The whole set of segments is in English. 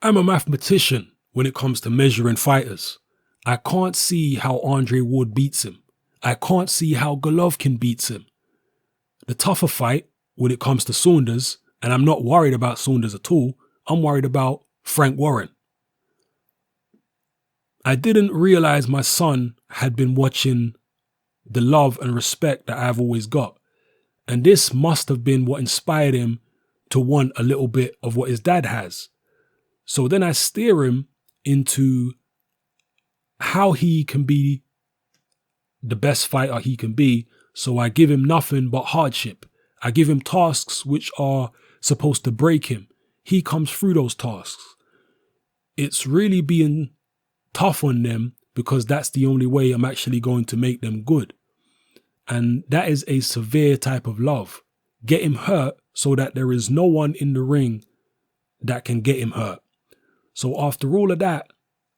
I'm a mathematician when it comes to measuring fighters. I can't see how Andre Ward beats him. I can't see how Golovkin beats him. The tougher fight when it comes to Saunders, and I'm not worried about Saunders at all, I'm worried about Frank Warren. I didn't realize my son had been watching the love and respect that I've always got. And this must have been what inspired him to want a little bit of what his dad has. So then I steer him into how he can be the best fighter he can be. So I give him nothing but hardship. I give him tasks which are supposed to break him. He comes through those tasks. It's really being tough on them because that's the only way I'm actually going to make them good. And that is a severe type of love. Get him hurt so that there is no one in the ring that can get him hurt. So after all of that,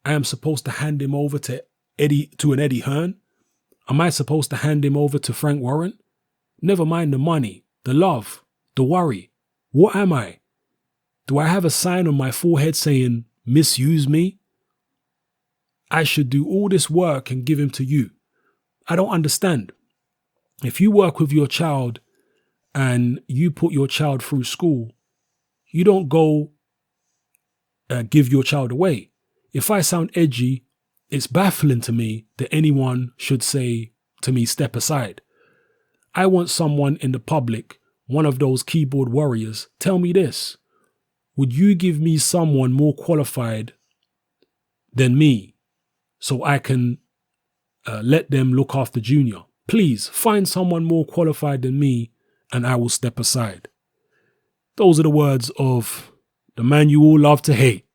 I am supposed to hand him over to an Eddie Hearn? Am I supposed to hand him over to Frank Warren? Never mind the money, the love, the worry. What am I? Do I have a sign on my forehead saying, misuse me? I should do all this work and give him to you. I don't understand. If you work with your child and you put your child through school, you don't go give your child away. If I sound edgy, it's baffling to me that anyone should say to me, step aside. I want someone in the public, one of those keyboard warriors, tell me this. Would you give me someone more qualified than me so I can let them look after Junior? Please find someone more qualified than me and I will step aside. Those are the words of the man you all love to hate,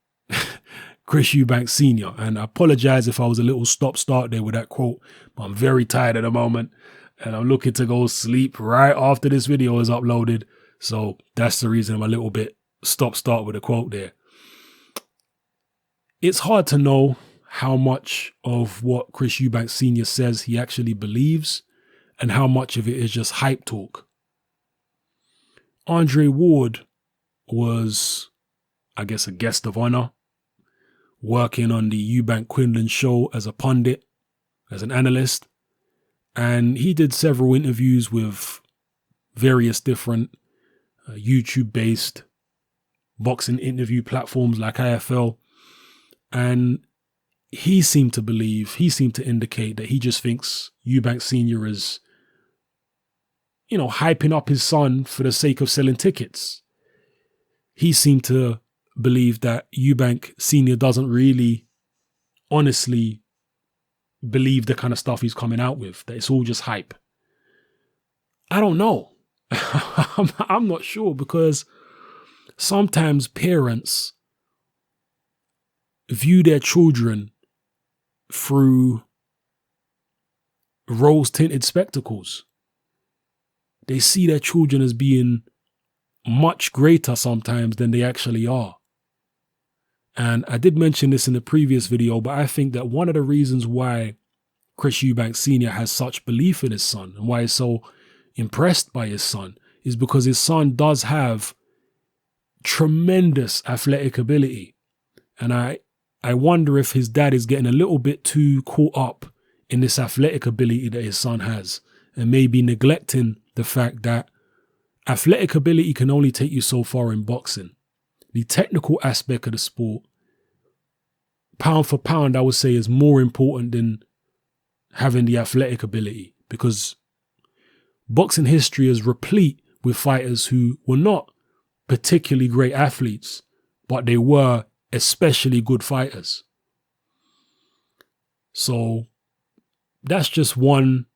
Chris Eubank Sr. And I apologize if I was a little stop-start there with that quote, but I'm very tired at the moment and I'm looking to go sleep right after this video is uploaded. So that's the reason I'm a little bit stop-start with a quote there. It's hard to know how much of what Chris Eubank Sr. says he actually believes and how much of it is just hype talk. Andre Ward was, I guess, a guest of honor, working on the Eubank Quinlan show as a pundit, as an analyst. And he did several interviews with various different YouTube-based boxing interview platforms like IFL. And he seemed to indicate that he just thinks Eubank Sr. is, hyping up his son for the sake of selling tickets. He seemed to believe that Eubank Sr. doesn't really honestly believe the kind of stuff he's coming out with, that it's all just hype. I don't know. I'm not sure, because sometimes parents view their children through rose-tinted spectacles. They see their children as being much greater sometimes than they actually are. And I did mention this in the previous video, but I think that one of the reasons why Chris Eubank Sr. has such belief in his son and why he's so impressed by his son is because his son does have tremendous athletic ability. And I wonder if his dad is getting a little bit too caught up in this athletic ability that his son has and maybe neglecting the fact that athletic ability can only take you so far in boxing. The technical aspect of the sport, pound for pound, I would say is more important than having the athletic ability, because boxing history is replete with fighters who were not particularly great athletes, but they were especially good fighters. So that's just one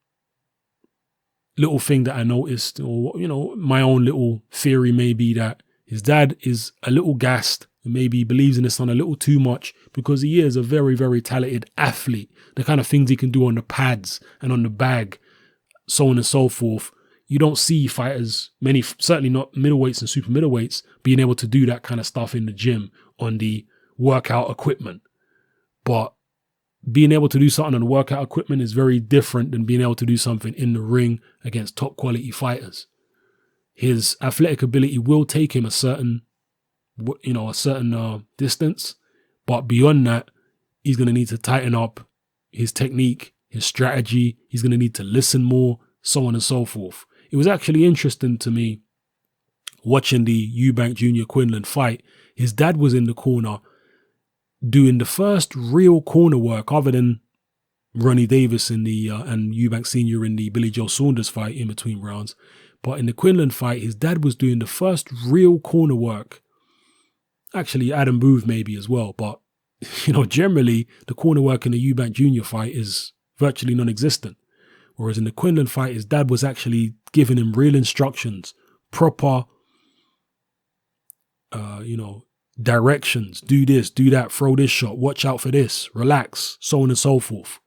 little thing that I noticed, or, my own little theory may be that his dad is a little gassed and maybe he believes in his son a little too much because he is a very, very talented athlete. The kind of things he can do on the pads and on the bag, so on and so forth. You don't see fighters, many, certainly not middleweights and super middleweights, being able to do that kind of stuff in the gym on the workout equipment. But being able to do something on the workout equipment is very different than being able to do something in the ring against top quality fighters. His athletic ability will take him a certain a certain distance. But beyond that, he's going to need to tighten up his technique, his strategy. He's going to need to listen more, so on and so forth. It was actually interesting to me watching the Eubank Jr. Quinlan fight. His dad was in the corner doing the first real corner work other than Ronnie Davis in the and Eubank Sr. in the Billy Joe Saunders fight in between rounds. But in the Quinlan fight, his dad was doing the first real corner work. Actually, Adam Booth maybe as well. But, generally, the corner work in the Eubank Jr. fight is virtually non-existent. Whereas in the Quinlan fight, his dad was actually giving him real instructions, proper, directions. Do this, do that, throw this shot, watch out for this, relax, so on and so forth.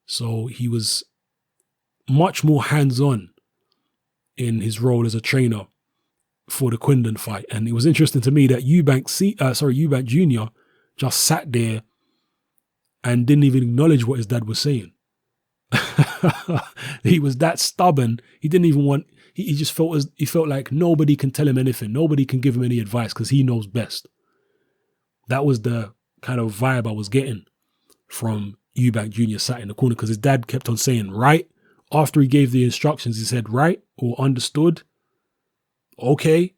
So he was much more hands-on in his role as a trainer for the Quinlan fight. And it was interesting to me that Eubank Jr. just sat there and didn't even acknowledge what his dad was saying. He was that stubborn. He didn't even want, he just felt like nobody can tell him anything. Nobody can give him any advice because he knows best. That was the kind of vibe I was getting from Eubank Jr. sat in the corner, because his dad kept on saying right. After he gave the instructions, he said right or understood, okay,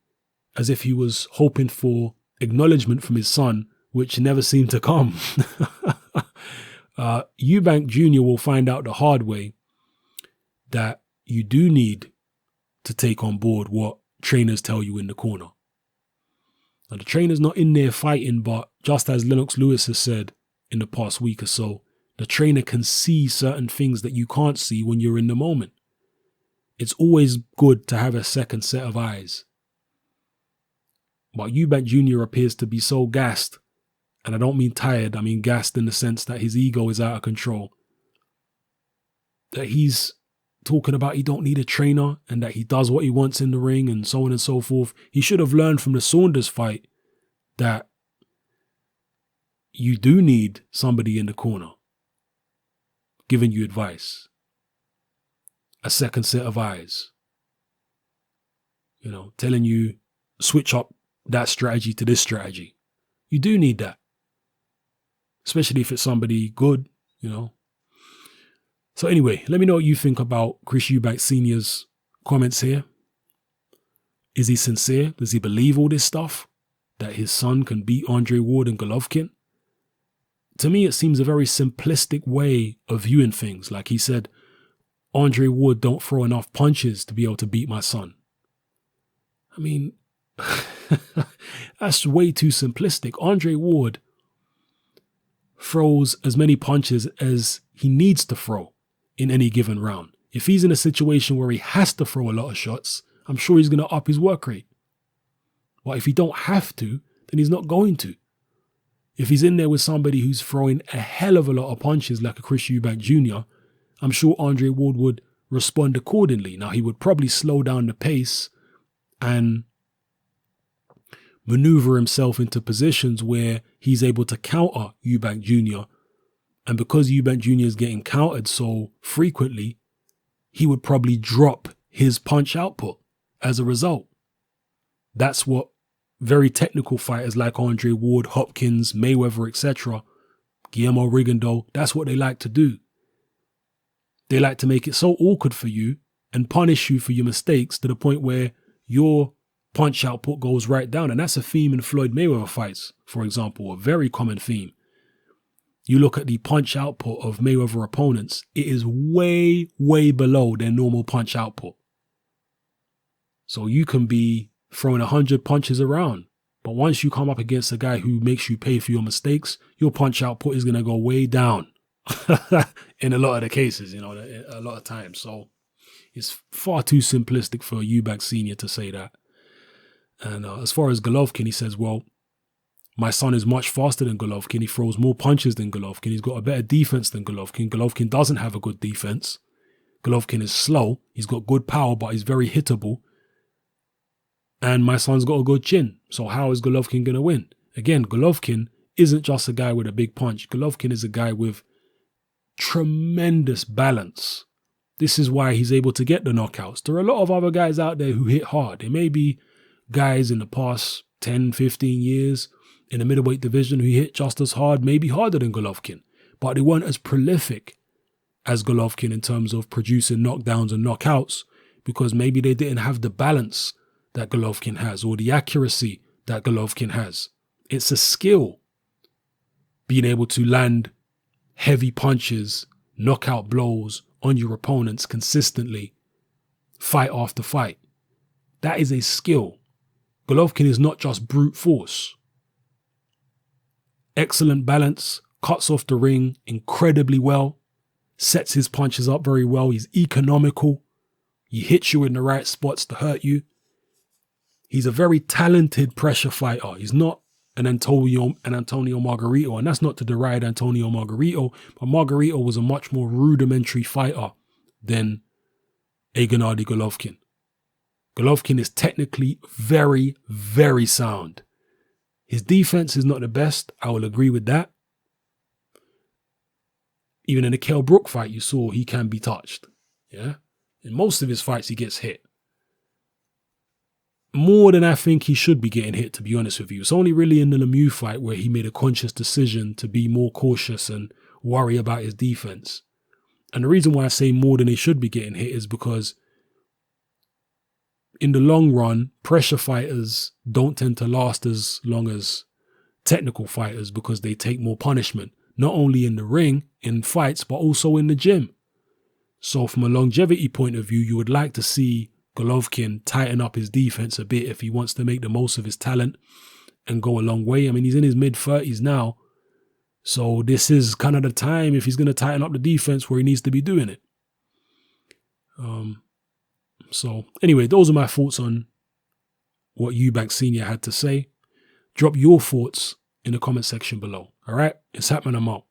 as if he was hoping for acknowledgement from his son, which never seemed to come. Eubank Jr. will find out the hard way that you do need to take on board what trainers tell you in the corner. Now, the trainer's not in there fighting, but just as Lennox Lewis has said in the past week or so, the trainer can see certain things that you can't see when you're in the moment. It's always good to have a second set of eyes. But Eubank Jr. appears to be so gassed, and I don't mean tired, I mean gassed in the sense that his ego is out of control, that he's talking about he don't need a trainer and that he does what he wants in the ring and so on and so forth. He should have learned from the Saunders fight that you do need somebody in the corner giving you advice, a second set of eyes, telling you switch up that strategy to this strategy. You do need that, especially if it's somebody good, So anyway, let me know what you think about Chris Eubank Sr.'s comments here. Is he sincere? Does he believe all this stuff? That his son can beat Andre Ward and Golovkin? To me, it seems a very simplistic way of viewing things. Like he said, Andre Ward don't throw enough punches to be able to beat my son. I mean, that's way too simplistic. Andre Ward throws as many punches as he needs to throw in any given round. If he's in a situation where he has to throw a lot of shots, I'm sure he's going to up his work rate. But if he don't have to, then he's not going to. If he's in there with somebody who's throwing a hell of a lot of punches like a Chris Eubank Jr., I'm sure Andre Ward would respond accordingly. Now, he would probably slow down the pace and maneuver himself into positions where he's able to counter Eubank Jr. And because Eubank Jr. is getting countered so frequently, he would probably drop his punch output as a result. That's what very technical fighters like Andre Ward, Hopkins, Mayweather, etc., Guillermo Rigondeaux, that's what they like to do. They like to make it so awkward for you and punish you for your mistakes to the point where your punch output goes right down. And that's a theme in Floyd Mayweather fights, for example, a very common theme. You look at the punch output of Mayweather opponents, it is way, way below their normal punch output. So you can be throwing 100 punches around, but once you come up against a guy who makes you pay for your mistakes, your punch output is going to go way down in a lot of the cases, a lot of times. So it's far too simplistic for Eubank Sr. to say that. And as far as Golovkin, he says, well, my son is much faster than Golovkin. He throws more punches than Golovkin. He's got a better defense than Golovkin. Golovkin doesn't have a good defense. Golovkin is slow. He's got good power, but he's very hittable. And my son's got a good chin. So how is Golovkin going to win? Again, Golovkin isn't just a guy with a big punch. Golovkin is a guy with tremendous balance. This is why he's able to get the knockouts. There are a lot of other guys out there who hit hard. There may be guys in the past 10, 15 years in the middleweight division who hit just as hard, maybe harder than Golovkin. But they weren't as prolific as Golovkin in terms of producing knockdowns and knockouts, because maybe they didn't have the balance that Golovkin has or the accuracy that Golovkin has. It's a skill, being able to land heavy punches, knockout blows on your opponents consistently, fight after fight. That is a skill. Golovkin is not just brute force. Excellent balance, cuts off the ring incredibly well, sets his punches up very well. He's economical. He hits you in the right spots to hurt you. He's a very talented pressure fighter. He's not an Antonio Margarito, and that's not to deride Antonio Margarito, but Margarito was a much more rudimentary fighter than a Gennady Golovkin. Golovkin is technically very, very sound. His defense is not the best. I will agree with that. Even in the Kell Brook fight, you saw he can be touched. Yeah. In most of his fights, he gets hit. More than I think he should be getting hit, to be honest with you. It's only really in the Lemieux fight where he made a conscious decision to be more cautious and worry about his defense. And the reason why I say more than he should be getting hit is because in the long run, pressure fighters don't tend to last as long as technical fighters because they take more punishment, not only in the ring, in fights, but also in the gym. So from a longevity point of view, you would like to see Golovkin tighten up his defense a bit if he wants to make the most of his talent and go a long way. I mean, he's in his mid-30s now. So this is kind of the time, if he's going to tighten up the defense, where he needs to be doing it. So anyway, those are my thoughts on what Eubank Sr. had to say. Drop your thoughts in the comment section below. All right? It's happening. I'm out.